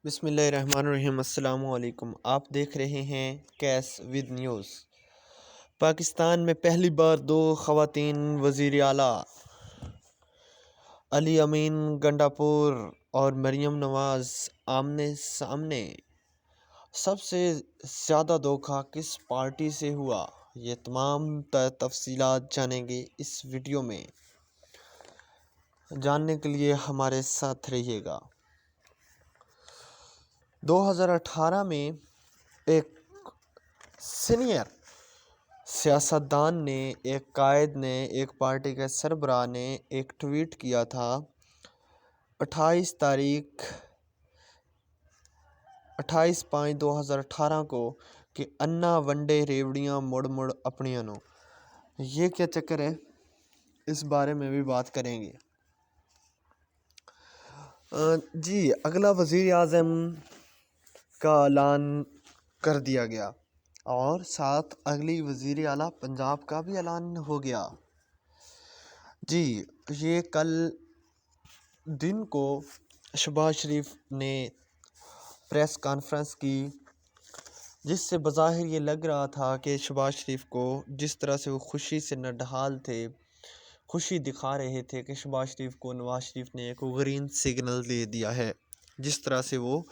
بسم اللہ الرحمن الرحیم۔ السلام علیکم، آپ دیکھ رہے ہیں کیس ود نیوز۔ پاکستان میں پہلی بار دو خواتین وزیر اعلیٰ علی امین گنڈاپور اور مریم نواز آمنے سامنے۔ سب سے زیادہ دھوکہ کس پارٹی سے ہوا، یہ تمام تفصیلات جانیں گے اس ویڈیو میں۔ جاننے کے لیے ہمارے ساتھ رہیے گا۔ 2018 میں ایک سینئر سیاستدان نے، ایک قائد نے، ایک پارٹی کے سربراہ نے ایک ٹویٹ کیا تھا 28/5/2018 کو کہ انا ونڈے ریوڑیاں مڑ مڑ اپنیاں نو۔ یہ کیا چکر ہے، اس بارے میں بھی بات کریں گے۔ جی، اگلا وزیر اعظم کا اعلان کر دیا گیا اور ساتھ اگلی وزیر اعلیٰ پنجاب کا بھی اعلان ہو گیا۔ جی، یہ کل دن کو شہباز شریف نے پریس کانفرنس کی، جس سے بظاہر یہ لگ رہا تھا کہ شہباز شریف کو جس طرح سے وہ خوشی سے نڈھال تھے، خوشی دکھا رہے تھے کہ شہباز شریف کو نواز شریف نے ایک گرین سگنل دے دیا ہے، جس طرح سے وہ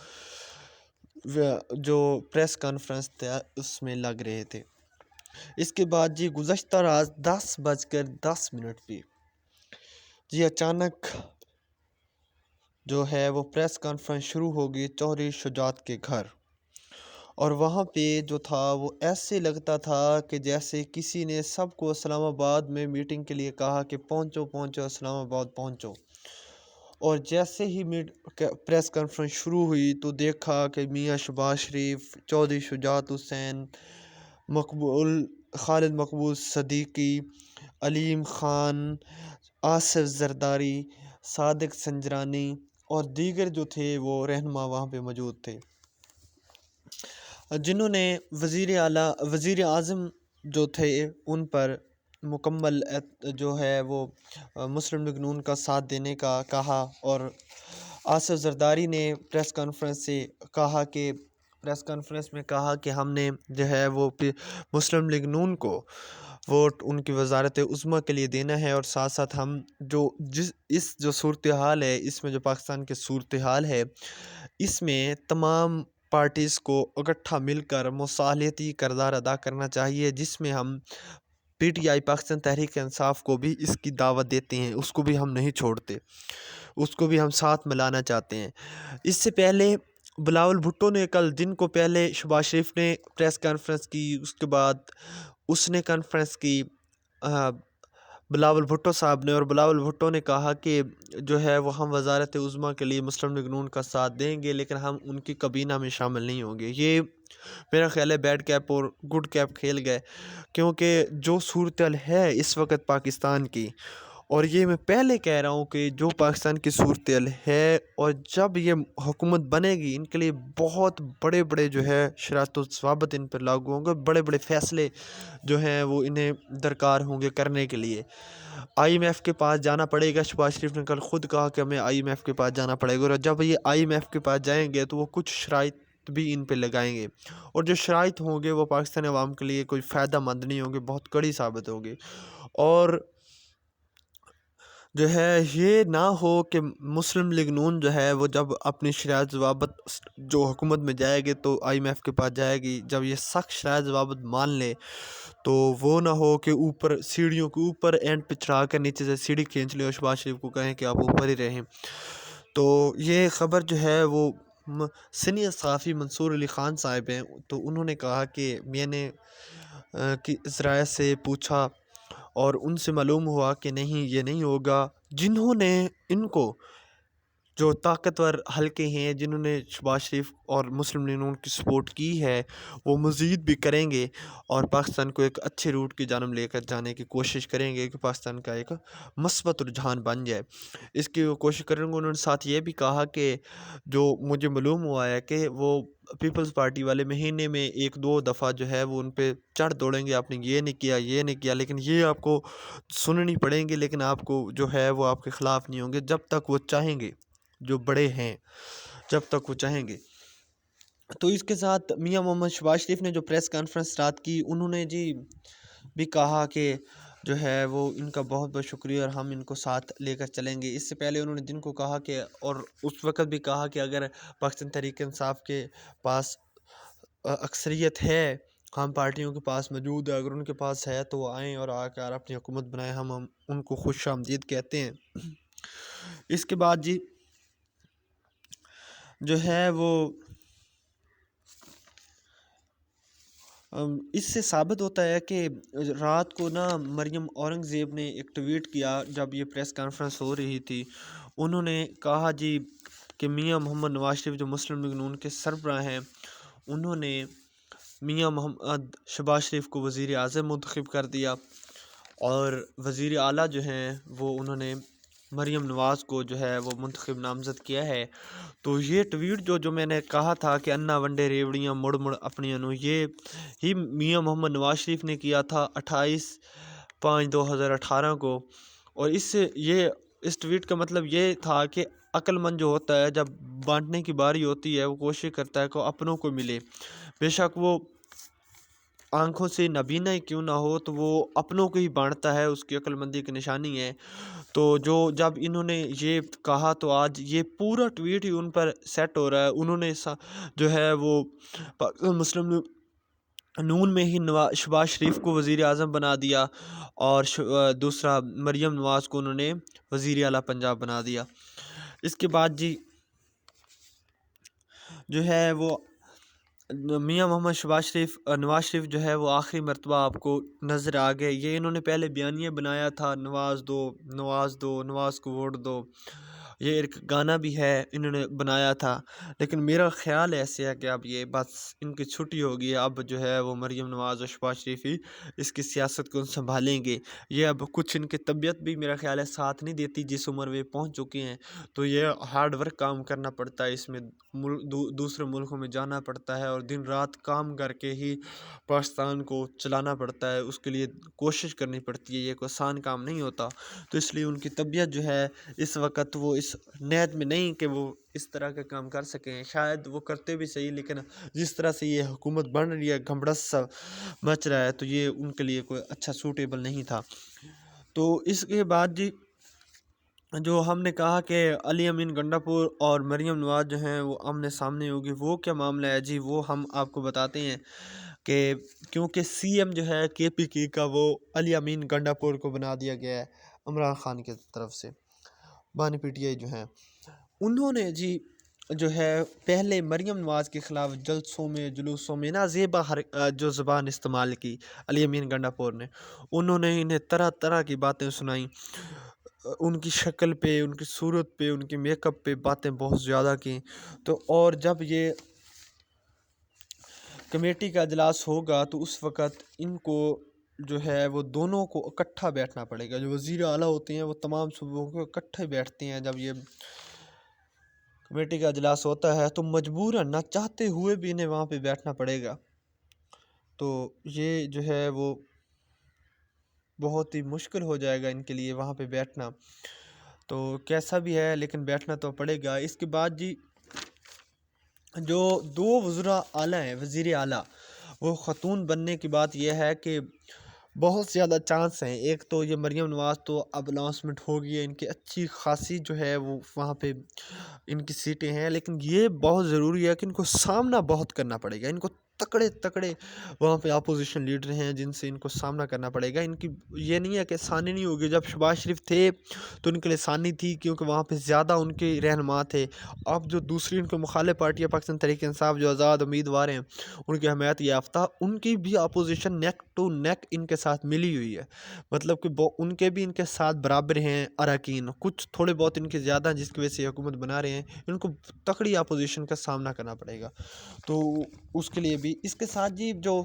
جو پریس کانفرنس تھا اس میں لگ رہے تھے۔ اس کے بعد جی گزشتہ رات 10:10 پہ جی اچانک جو ہے وہ پریس کانفرنس شروع ہو گئی چودھری شجاعت کے گھر، اور وہاں پہ جو تھا وہ ایسے لگتا تھا کہ جیسے کسی نے سب کو اسلام آباد میں میٹنگ کے لیے کہا کہ پہنچو پہنچو اسلام آباد پہنچو، اور جیسے ہی پریس کانفرنس شروع ہوئی تو دیکھا کہ میاں شہباز شریف، چودھری شجاعت حسین، خالد مقبول صدیقی، علیم خان، آصف زرداری، صادق سنجرانی اور دیگر جو تھے وہ رہنما وہاں پہ موجود تھے، جنہوں نے وزیر اعظم جو تھے ان پر مکمل جو ہے وہ مسلم لیگ نون کا ساتھ دینے کا کہا۔ اور آصف زرداری نے پریس کانفرنس میں کہا کہ ہم نے جو ہے وہ مسلم لیگ نون کو ووٹ ان کی وزارت عظمیٰ کے لیے دینا ہے، اور ساتھ ساتھ ہم جو صورتحال ہے، اس میں جو پاکستان کی صورتحال ہے، اس میں تمام پارٹیز کو اکٹھا مل کر مصالحتی کردار ادا کرنا چاہیے، جس میں ہم P T I Pakistan Tehreek Insaf کو بھی اس کی دعوت دیتے ہیں، اس کو بھی ہم نہیں چھوڑتے، اس کو بھی ہم ساتھ ملانا چاہتے ہیں۔ اس سے پہلے بلاول بھٹو نے کل دن کو پہلے شہباز شریف نے پریس کانفرنس کی، اس کے بعد اس نے کانفرنس کی بلاول بھٹو صاحب نے، اور بلاول بھٹو نے کہا کہ جو ہے وہ ہم وزارت عظمیٰ کے لیے مسلم لیگ نون کا ساتھ دیں گے، لیکن ہم ان کی کابینہ میں شامل نہیں ہوں گے۔ یہ میرا خیال ہے بیڈ کیپ اور گڈ کیپ کھیل گئے، کیونکہ جو صورتحال ہے اس وقت پاکستان کی، اور یہ میں پہلے کہہ رہا ہوں کہ جو پاکستان کی صورتحال ہے، اور جب یہ حکومت بنے گی ان کے لیے بہت بڑے بڑے جو ہے شرائط و ضوابط ان پر لاگو ہوں گے، بڑے بڑے فیصلے جو ہیں وہ انہیں درکار ہوں گے کرنے کے لیے۔ آئی ایم ایف کے پاس جانا پڑے گا، شہباز شریف نے کل خود کہا کہ ہمیں آئی ایم ایف کے پاس جانا پڑے گا، اور جب یہ آئی ایم ایف کے پاس جائیں گے تو وہ کچھ شرائط بھی ان پہ لگائیں گے، اور جو شرائط ہوں گے وہ پاکستانی عوام کے لیے کوئی فائدہ مند نہیں ہوں گے، بہت کڑی ثابت ہوں گے۔ اور جو ہے یہ نہ ہو کہ مسلم لیگ نون جو ہے وہ جب اپنی شرائط ضوابط جو حکومت میں جائے گی تو آئی ایم ایف کے پاس جائے گی، جب یہ سخت شرائط ضوابط مان لے تو وہ نہ ہو کہ اوپر سیڑھیوں کے اوپر اینڈ پہ چڑھا کر نیچے سے سیڑھی کھینچ لے اور شہباز شریف کو کہیں کہ آپ اوپر ہی رہیں۔ تو یہ خبر جو ہے وہ سینئر صحافی منصور علی خان صاحب ہیں، تو انہوں نے کہا کہ میں نے ذرائع سے پوچھا اور ان سے معلوم ہوا کہ نہیں، یہ نہیں ہوگا۔ جنہوں نے ان کو جو طاقتور حلقے ہیں، جنہوں نے شہباز شریف اور مسلم لیگ نون کی سپورٹ کی ہے، وہ مزید بھی کریں گے اور پاکستان کو ایک اچھے روٹ کی جانب لے کر جانے کی کوشش کریں گے کہ پاکستان کا ایک مثبت رجحان بن جائے، اس کی وہ کوشش کریں گے۔ انہوں نے ساتھ یہ بھی کہا کہ جو مجھے معلوم ہوا ہے کہ وہ پیپلز پارٹی والے مہینے میں 1-2 دفعہ جو ہے وہ ان پہ چڑھ دوڑیں گے، آپ نے یہ نہیں کیا، لیکن یہ آپ کو سننی پڑیں گے، لیکن آپ کو جو ہے وہ آپ کے خلاف نہیں ہوں گے جب تک وہ چاہیں گے، جو بڑے ہیں جب تک وہ چاہیں گے۔ تو اس کے ساتھ میاں محمد شہباز شریف نے جو پریس کانفرنس اسٹارٹ کی، انہوں نے جی بھی کہا کہ جو ہے وہ ان کا بہت بہت شکریہ اور ہم ان کو ساتھ لے کر چلیں گے۔ اس سے پہلے انہوں نے جن کو کہا کہ، اور اس وقت بھی کہا کہ اگر پاکستان تحریک انصاف کے پاس اکثریت ہے، عام پارٹیوں کے پاس موجود ہے، اگر ان کے پاس ہے تو وہ آئیں اور آ کر اپنی حکومت بنائیں، ہم ان کو خوش آمدید کہتے ہیں۔ اس کے بعد جی جو ہے وہ اس سے ثابت ہوتا ہے کہ رات کو نا مریم اورنگزیب نے ایک ٹویٹ کیا جب یہ پریس کانفرنس ہو رہی تھی۔ انہوں نے کہا جی کہ میاں محمد نواز شریف جو مسلم لیگ نون کے سربراہ ہیں، انہوں نے میاں محمد شہباز شریف کو وزیر اعظم منتخب کر دیا، اور وزیر اعلیٰ جو ہیں وہ انہوں نے مریم نواز کو جو ہے وہ منتخب نامزد کیا ہے۔ تو یہ ٹویٹ جو میں نے کہا تھا کہ انا ونڈے ریوڑیاں مڑ مڑ اپنی انو، یہ ہی میاں محمد نواز شریف نے کیا تھا 28/5/2018 کو، اور اس ٹویٹ کا مطلب یہ تھا کہ عقل مند جو ہوتا ہے جب بانٹنے کی باری ہوتی ہے وہ کوشش کرتا ہے کہ اپنوں کو ملے، بے شک وہ آنکھوں سے نابینا ہی کیوں نہ ہو، تو وہ اپنوں کو ہی بانٹتا ہے، اس کی عقل مندی کی نشانی ہے۔ تو جب انہوں نے یہ کہا تو آج یہ پورا ٹویٹ ہی ان پر سیٹ ہو رہا ہے۔ انہوں نے جو ہے وہ مسلم نون میں ہی شہباز شریف کو وزیر اعظم بنا دیا، اور دوسرا مریم نواز کو انہوں نے وزیر اعلیٰ پنجاب بنا دیا۔ اس کے بعد جی جو ہے وہ میاں محمد نواز شریف جو ہے وہ آخری مرتبہ آپ کو نظر آ گئے۔ یہ انہوں نے پہلے بیانیہ بنایا تھا، نواز دو نواز دو، نواز کو ووٹ دو، یہ ایک گانا بھی ہے انہوں نے بنایا تھا، لیکن میرا خیال ایسے ہے کہ اب یہ بس ان کی چھٹی ہوگی، اب جو ہے وہ مریم نواز اور شہباز شریف ہی اس کی سیاست کو سنبھالیں گے۔ یہ اب کچھ ان کی طبیعت بھی میرا خیال ہے ساتھ نہیں دیتی، جس عمر میں پہنچ چکے ہیں، تو یہ ہارڈ ورک کام کرنا پڑتا ہے، اس میں دوسرے ملکوں میں جانا پڑتا ہے اور دن رات کام کر کے ہی پاکستان کو چلانا پڑتا ہے، اس کے لیے کوشش کرنی پڑتی ہے، یہ کوئی آسان کام نہیں ہوتا۔ تو اس لیے ان کی طبیعت جو ہے اس وقت وہ اس نیت میں نہیں کہ وہ اس طرح کا کام کر سکیں، شاید وہ کرتے بھی صحیح، لیکن جس طرح سے یہ حکومت بن رہی ہے، گھمبڑس سا مچ رہا ہے، تو یہ ان کے لیے کوئی اچھا سوٹیبل نہیں تھا۔ تو اس کے بعد جی جو ہم نے کہا کہ علی امین گنڈاپور اور مریم نواز جو ہیں وہ آمنے سامنے ہوگی، وہ کیا معاملہ ہے جی، وہ ہم آپ کو بتاتے ہیں کہ کیونکہ سی ایم جو ہے KPK کا وہ علی امین گنڈاپور کو بنا دیا گیا ہے عمران خان کی طرف سے، بانی PTI جو ہیں، انہوں نے جی جو ہے پہلے مریم نواز کے خلاف جلسوں میں جلوسوں میں نازیبا جو زبان استعمال کی علی امین گنڈاپور نے، انہوں نے انہیں طرح طرح کی باتیں سنائیں، ان کی شکل پہ، ان کی صورت پہ، ان کے میک اپ پہ باتیں بہت زیادہ کی۔ تو اور جب یہ کمیٹی کا اجلاس ہوگا تو اس وقت ان کو جو ہے وہ دونوں کو اکٹھا بیٹھنا پڑے گا، جو وزیر اعلیٰ ہوتے ہیں وہ تمام صوبوں کو اکٹھے بیٹھتے ہیں، جب یہ کمیٹی کا اجلاس ہوتا ہے تو مجبوراً نہ چاہتے ہوئے بھی انہیں وہاں پہ بیٹھنا پڑے گا۔ تو یہ جو ہے وہ بہت ہی مشکل ہو جائے گا ان کے لیے وہاں پہ بیٹھنا، تو کیسا بھی ہے لیکن بیٹھنا تو پڑے گا۔ اس کے بعد جی جو دو وزراء اعلیٰ ہیں، وزیر اعلیٰ، وہ خاتون بننے کی بات یہ ہے کہ بہت زیادہ چانس ہیں۔ ایک تو یہ مریم نواز تو اب اناؤنسمنٹ ہو گئی ہے، ان کی اچھی خاصی جو ہے وہ وہاں پہ ان کی سیٹیں ہیں، لیکن یہ بہت ضروری ہے کہ ان کو سامنا بہت کرنا پڑے گا، ان کو تکڑے تکڑے وہاں پہ اپوزیشن لیڈر ہیں جن سے ان کو سامنا کرنا پڑے گا۔ ان کی یہ نہیں ہے کہ آسانی نہیں ہوگی، جب شہباز شریف تھے تو ان کے لیے آسانی تھی کیونکہ وہاں پہ زیادہ ان کے رہنما تھے، اب جو دوسری ان کو مخالف پارٹیاں پاکستان تحریک انصاف جو آزاد امیدوار ہیں ان کی حمایت یافتہ، ان کی بھی اپوزیشن نیک ٹو نیک ان کے ساتھ ملی ہوئی ہے، مطلب کہ ان کے بھی ان کے ساتھ برابر ہیں اراکین، کچھ تھوڑے بہت ان کے زیادہ ہیں جس کی وجہ سے حکومت بنا رہے ہیں، ان کو تکڑی اپوزیشن کا سامنا کرنا پڑے گا، تو اس کے لیے بھی۔ اس کے ساتھ جی جو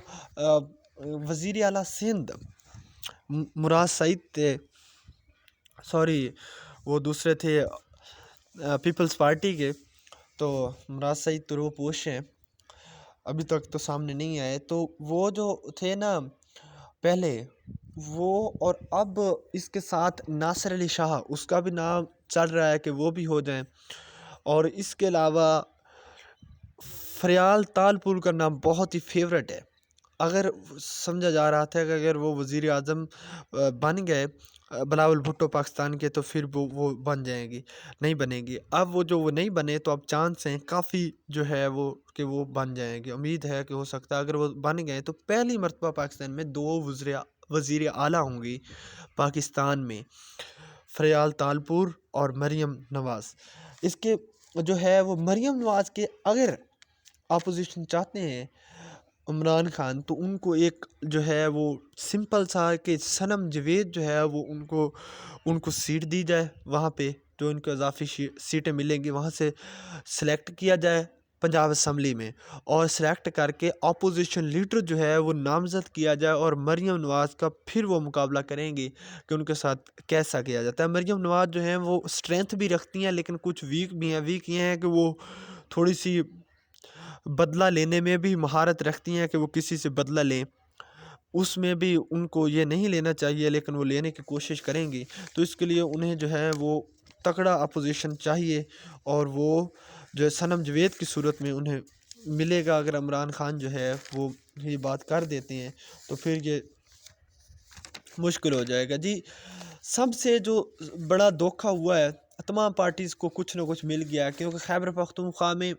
وزیر اعلیٰ سندھ مراد سعید تھے، سوری وہ دوسرے تھے پیپلز پارٹی کے، تو مراد سعید تو رو پوش ہیں، ابھی تک تو سامنے نہیں آئے، تو وہ جو تھے نا پہلے وہ، اور اب اس کے ساتھ ناصر علی شاہ، اس کا بھی نام چل رہا ہے کہ وہ بھی ہو جائیں، اور اس کے علاوہ فریال تالپور کا نام بہت ہی فیوریٹ ہے. اگر سمجھا جا رہا تھا کہ اگر وہ وزیر اعظم بن گئے بلاول بھٹو پاکستان کے تو پھر وہ بن جائیں گی، نہیں بنے گی. اب وہ نہیں بنے تو اب چانس ہیں کافی جو ہے وہ کہ وہ بن جائیں گے. امید ہے کہ ہو سکتا ہے اگر وہ بن گئے تو پہلی مرتبہ پاکستان میں 2 وزیر اعلیٰ ہوں گی پاکستان میں، فریال تالپور اور مریم نواز. اس کے جو ہے وہ مریم نواز کے اگر اپوزیشن چاہتے ہیں عمران خان تو ان کو ایک جو ہے وہ سمپل سا کہ صنم جاوید جو ہے وہ ان کو سیٹ دی جائے، وہاں پہ جو ان کو اضافی سیٹیں ملیں گی وہاں سے سلیکٹ کیا جائے پنجاب اسمبلی میں، اور سلیکٹ کر کے اپوزیشن لیڈر جو ہے وہ نامزد کیا جائے اور مریم نواز کا پھر وہ مقابلہ کریں گے کہ ان کے ساتھ کیسا کیا جاتا ہے. مریم نواز جو ہیں وہ اسٹرینتھ بھی رکھتی ہیں لیکن کچھ ویک بھی ہیں. ویک یہ ہیں کہ وہ تھوڑی سی بدلہ لینے میں بھی مہارت رکھتی ہیں کہ وہ کسی سے بدلہ لیں، اس میں بھی ان کو یہ نہیں لینا چاہیے لیکن وہ لینے کی کوشش کریں گی. تو اس کے لیے انہیں جو ہے وہ تکڑا اپوزیشن چاہیے، اور وہ جو ہے صنم جاوید کی صورت میں انہیں ملے گا. اگر عمران خان جو ہے وہ یہ بات کر دیتے ہیں تو پھر یہ مشکل ہو جائے گا. جی سب سے جو بڑا دھوکہ ہوا ہے تمام پارٹیز کو کچھ نہ کچھ مل گیا، کیونکہ خیبر پختونخوا میں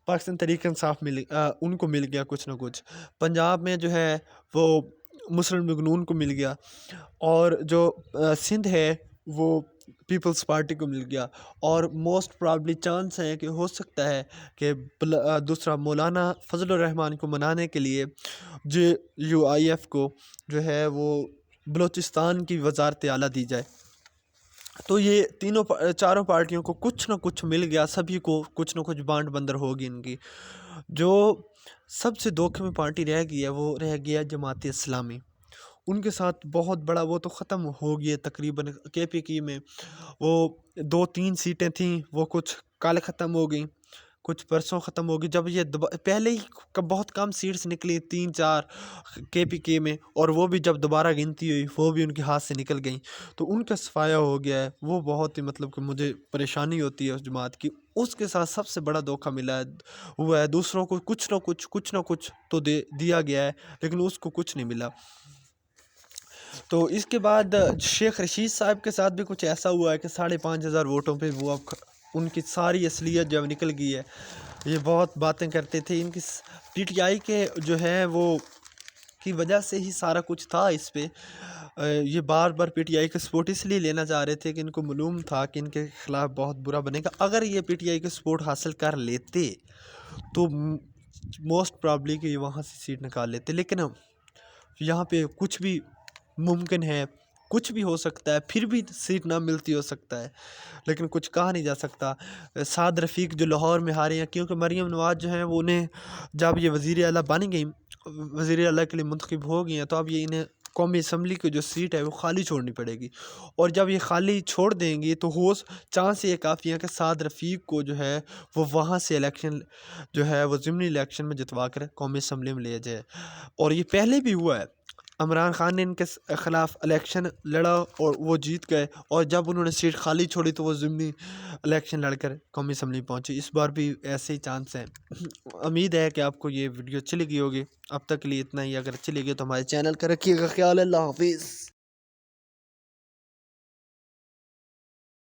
پاکستان تحریک انصاف ان کو مل گیا کچھ نہ کچھ، پنجاب میں جو ہے وہ مسلم لیگ نون کو مل گیا، اور جو سندھ ہے وہ پیپلز پارٹی کو مل گیا. اور موسٹ پرابلی چانس ہے کہ ہو سکتا ہے کہ دوسرا مولانا فضل الرحمان کو منانے کے لیے JUIF کو جو ہے وہ بلوچستان کی وزارت اعلیٰ دی جائے. تو یہ چاروں پارٹیوں کو کچھ نہ کچھ مل گیا، سبھی کو کچھ نہ کچھ بانٹ بندر ہوگی ان کی. جو سب سے دھوکے میں پارٹی رہ گئی ہے وہ رہ گیا جماعت اسلامی. ان کے ساتھ بہت بڑا وہ تو ختم ہو گئی ہے تقریباً. KPK میں وہ 2-3 سیٹیں تھیں، وہ کچھ کل ختم ہو گئیں، کچھ پرسوں ختم ہوگی. جب یہ پہلے ہی بہت کم سیٹس نکلی 3-4 KPK میں، اور وہ بھی جب دوبارہ گنتی ہوئی وہ بھی ان کے ہاتھ سے نکل گئیں تو ان کا صفایا ہو گیا ہے. وہ بہت ہی مطلب کہ مجھے پریشانی ہوتی ہے اس جماعت کی. اس کے ساتھ سب سے بڑا دھوکہ ملا ہوا ہے. دوسروں کو کچھ نہ کچھ تو دیا گیا ہے لیکن اس کو کچھ نہیں ملا. تو اس کے بعد شیخ رشید صاحب کے ساتھ بھی کچھ ایسا ہوا ہے کہ 5,500 ووٹوں پہ وہ اب ان کی ساری اصلیت جو نکل گئی ہے. یہ بہت باتیں کرتے تھے، ان کی PTI کے جو ہے وہ کی وجہ سے ہی سارا کچھ تھا اس پہ. یہ بار بار PTI کا سپورٹ اس لیے لینا چاہ رہے تھے کہ ان کو معلوم تھا کہ ان کے خلاف بہت برا بنے گا. اگر یہ PTI کا سپورٹ حاصل کر لیتے تو موسٹ پرابلی کہ یہ وہاں سے سیٹ نکال لیتے. لیکن یہاں پہ کچھ بھی ممکن ہے، کچھ بھی ہو سکتا ہے، پھر بھی سیٹ نہ ملتی ہو سکتا ہے، لیکن کچھ کہا نہیں جا سکتا. سعد رفیق جو لاہور میں ہارے ہیں، کیونکہ مریم نواز جو ہیں وہ انہیں جب یہ وزیر اعلیٰ بن گئیں، وزیر اعلیٰ کے لیے منتخب ہو گئی ہیں، تو اب یہ انہیں قومی اسمبلی کی جو سیٹ ہے وہ خالی چھوڑنی پڑے گی. اور جب یہ خالی چھوڑ دیں گی تو چانس یہ کافی ہے کہ سعد رفیق کو جو ہے وہ وہاں سے الیکشن جو ہے وہ ضمنی الیکشن میں جتوا کر قومی اسمبلی میں لے جائے. اور یہ پہلے بھی ہوا ہے، عمران خان نے ان کے خلاف الیکشن لڑا اور وہ جیت گئے، اور جب انہوں نے سیٹ خالی چھوڑی تو وہ ضمنی الیکشن لڑ کر قومی اسمبلی پہنچی. اس بار بھی ایسے ہی چانس ہیں. امید ہے کہ آپ کو یہ ویڈیو اچھی لگی ہوگی. اب تک کے لیے اتنا ہی. اگر اچھی لگی تو ہمارے چینل کا رکھیے گا خیال. اللہ حافظ.